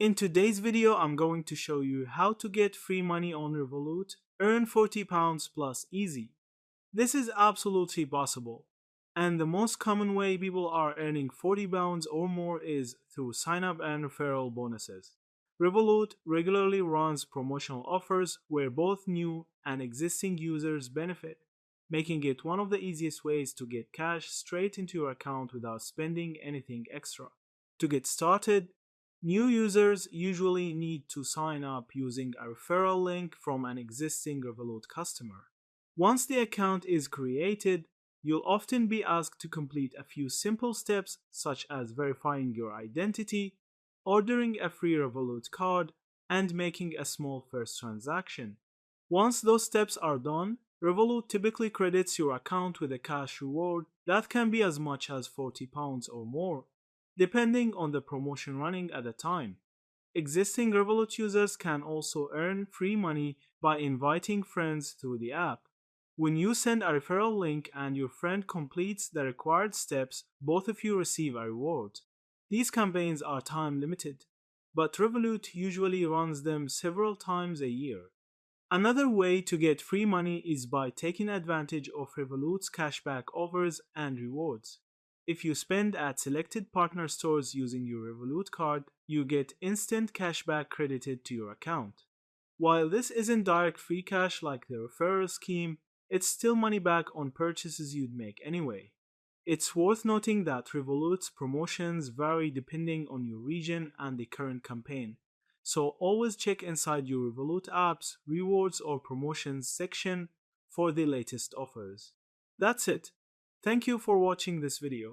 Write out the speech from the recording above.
In today's video, I'm going to show you how to get free money on Revolut, earn £40 plus easy. This is absolutely possible, and the most common way people are earning £40 or more is through sign up and referral bonuses. Revolut regularly runs promotional offers where both new and existing users benefit, making it one of the easiest ways to get cash straight into your account without spending anything extra. To get started, new users usually need to sign up using a referral link from an existing Revolut customer. Once the account is created, you'll often be asked to complete a few simple steps such as verifying your identity, ordering a free Revolut card, and making a small first transaction. Once those steps are done, Revolut typically credits your account with a cash reward that can be as much as £40 or more, depending on the promotion running at the time. Existing Revolut users can also earn free money by inviting friends through the app. When you send a referral link and your friend completes the required steps, both of you receive a reward. These campaigns are time limited, but Revolut usually runs them several times a year. Another way to get free money is by taking advantage of Revolut's cashback offers and rewards. If you spend at selected partner stores using your Revolut card, you get instant cashback credited to your account. While this isn't direct free cash like the referral scheme, it's still money back on purchases you'd make anyway. It's worth noting that Revolut's promotions vary depending on your region and the current campaign, so always check inside your Revolut app's rewards or promotions section for the latest offers. That's it. Thank you for watching this video.